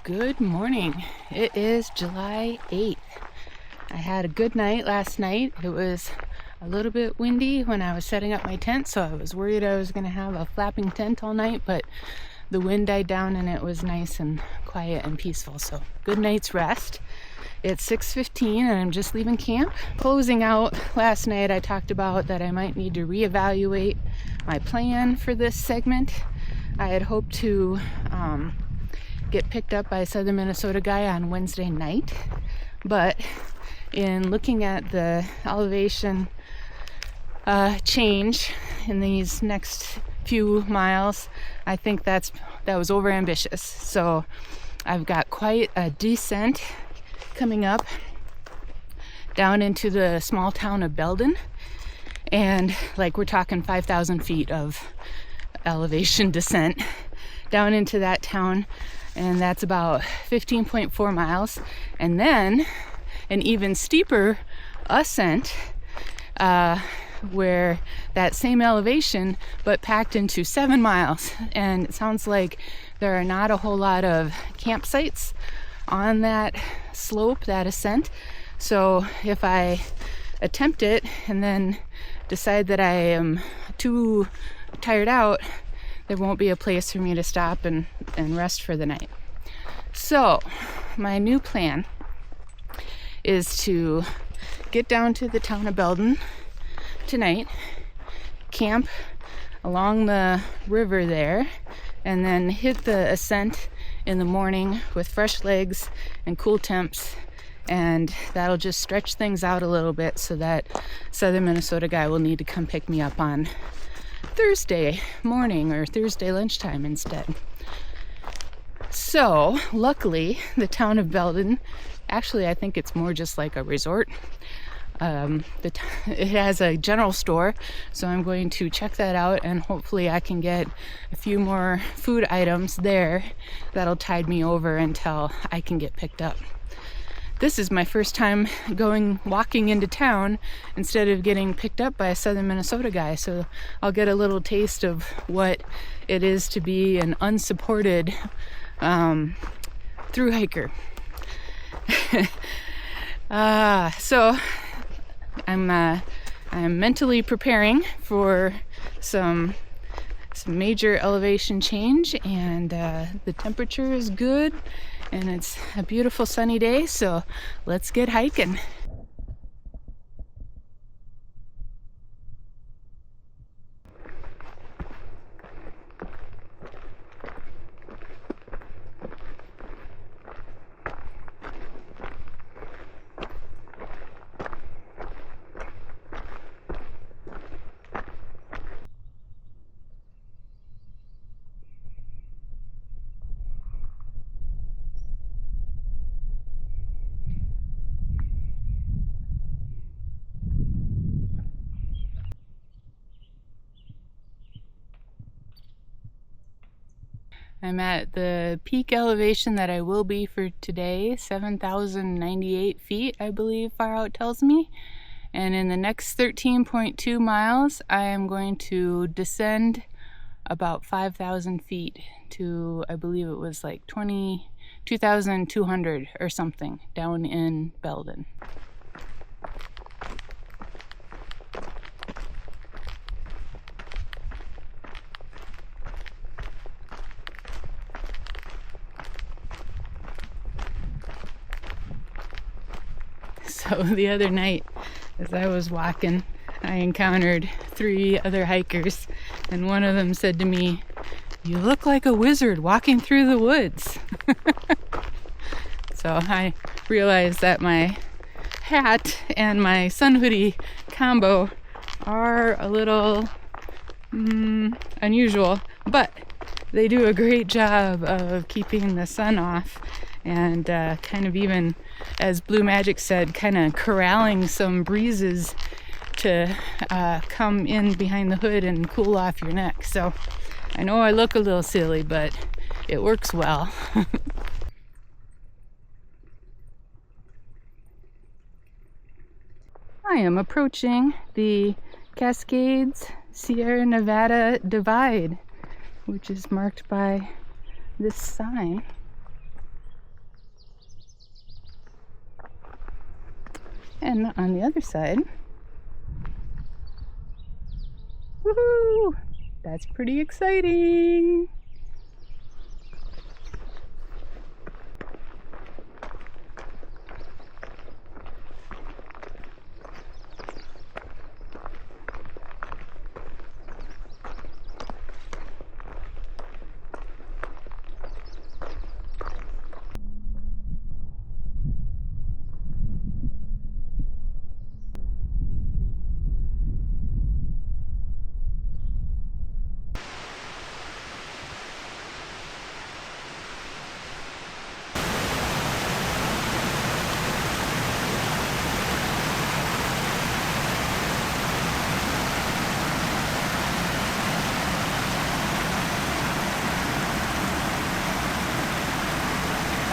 Good morning. It is July 8th. I had a good night last night. It was a little bit windy when I was setting up my tent, so I was worried I was going to have a flapping tent all night, but the wind died down and it was nice and quiet and peaceful, so good night's rest. It's 6:15 and I'm just leaving camp. Closing out last night, I talked about that I might need to reevaluate my plan for this segment. I had hoped to get picked up by a southern Minnesota guy on Wednesday night, but in looking at the elevation change in these next few miles, I think that was overambitious. So I've got quite a descent coming up down into the small town of Belden, and like we're talking 5,000 feet of elevation descent down into that town, and that's about 15.4 miles, and then an even steeper ascent where that same elevation but packed into 7 miles. And it sounds like there are not a whole lot of campsites on that slope, that ascent. So if I attempt it and then decide that I am too tired out, there won't be a place for me to stop and rest for the night. So my new plan is to get down to the town of Belden tonight, camp along the river there, and then hit the ascent in the morning with fresh legs and cool temps, and that'll just stretch things out a little bit so that southern Minnesota guy will need to come pick me up on Thursday morning or Thursday lunchtime instead. So luckily the town of Belden, actually I think it's more just like a resort. It has a general store, so I'm going to check that out, and hopefully I can get a few more food items there that'll tide me over until I can get picked up. This is my first time walking into town instead of getting picked up by a southern Minnesota guy, so I'll get a little taste of what it is to be an unsupported thru-hiker. So I'm mentally preparing for some major elevation change, and the temperature is good and it's a beautiful sunny day, so let's get hiking. I'm at the peak elevation that I will be for today, 7,098 feet, I believe Far Out tells me. And in the next 13.2 miles, I am going to descend about 5,000 feet to, I believe it was like 22,200 or something down in Belden. So the other night, as I was walking, I encountered 3 other hikers, and one of them said to me, "You look like a wizard walking through the woods." So I realized that my hat and my sun hoodie combo are a little unusual, but they do a great job of keeping the sun off and kind of, even as Blue Magic said, kind of corralling some breezes to come in behind the hood and cool off your neck. So I know I look a little silly, but it works well. I am approaching the Cascades Sierra Nevada divide, which is marked by this sign. And on the other side, woohoo! That's pretty exciting.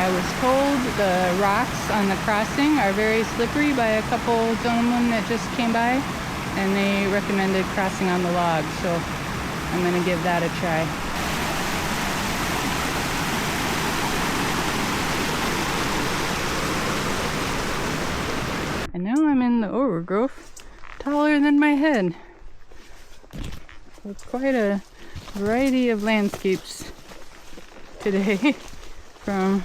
I was told the rocks on the crossing are very slippery by a couple gentlemen that just came by, and they recommended crossing on the log, so I'm going to give that a try. And now I'm in the overgrowth, taller than my head. So it's quite a variety of landscapes today, from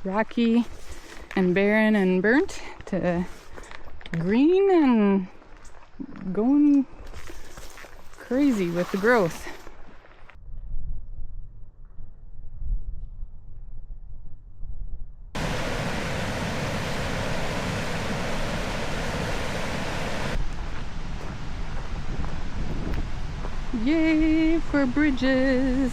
rocky and barren and burnt to green and going crazy with the growth. Yay for bridges!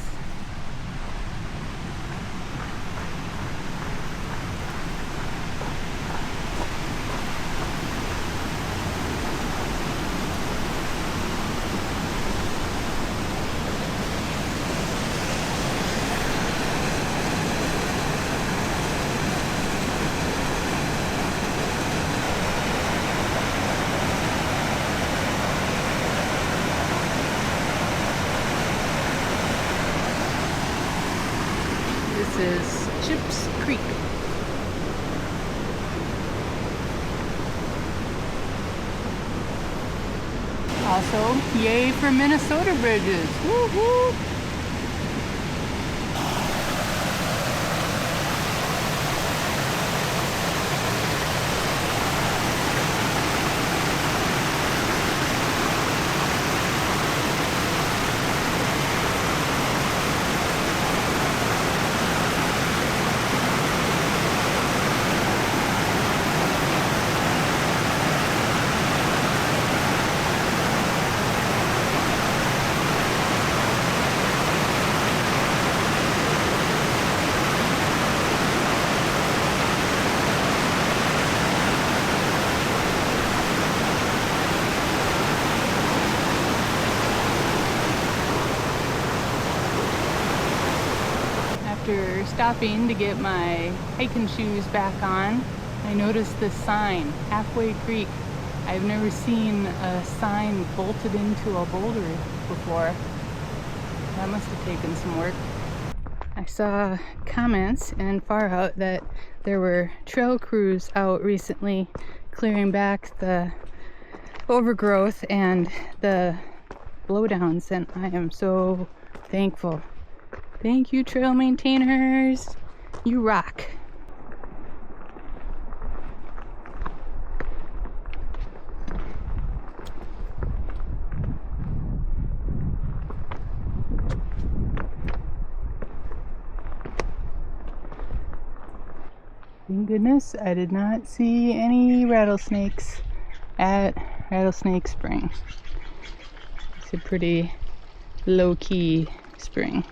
This is Chips Creek. Also, yay for Minnesota bridges. Woo-hoo! After stopping to get my hiking shoes back on, I noticed this sign, Halfway Creek. I've never seen a sign bolted into a boulder before. That must have taken some work. I saw comments and far out that there were trail crews out recently clearing back the overgrowth and the blowdowns, and I am so thankful. Thank you, trail maintainers. You rock. Thank goodness I did not see any rattlesnakes at Rattlesnake Spring. It's a pretty low-key spring.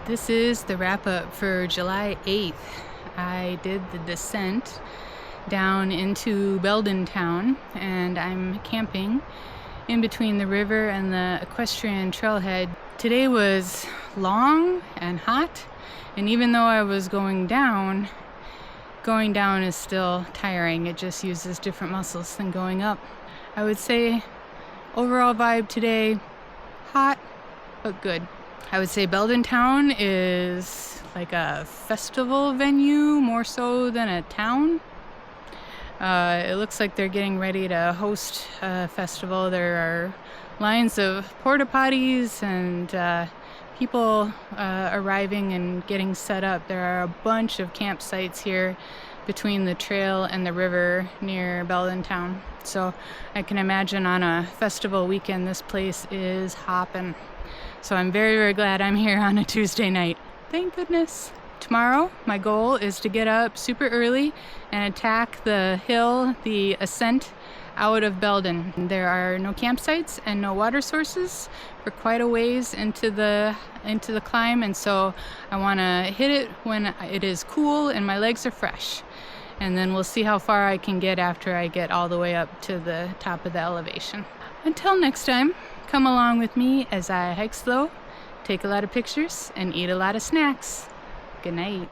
This is the wrap-up for July 8th. I did the descent down into Belden town, and I'm camping in between the river and the equestrian trailhead. Today was long and hot, and even though I was going down is still tiring. It just uses different muscles than going up. I would say overall vibe today, hot but good. I would say Belden town is like a festival venue more so than a town. It looks like they're getting ready to host a festival. There are lines of porta potties and people arriving and getting set up. There are a bunch of campsites here between the trail and the river near Belden town. So I can imagine on a festival weekend this place is hopping. So I'm very, very glad I'm here on a Tuesday night. Thank goodness. Tomorrow, my goal is to get up super early and attack the hill, the ascent out of Belden. There are no campsites and no water sources for quite a ways into the climb, and so I want to hit it when it is cool and my legs are fresh. And then we'll see how far I can get after I get all the way up to the top of the elevation. Until next time, come along with me as I hike slow, take a lot of pictures, and eat a lot of snacks. Good night.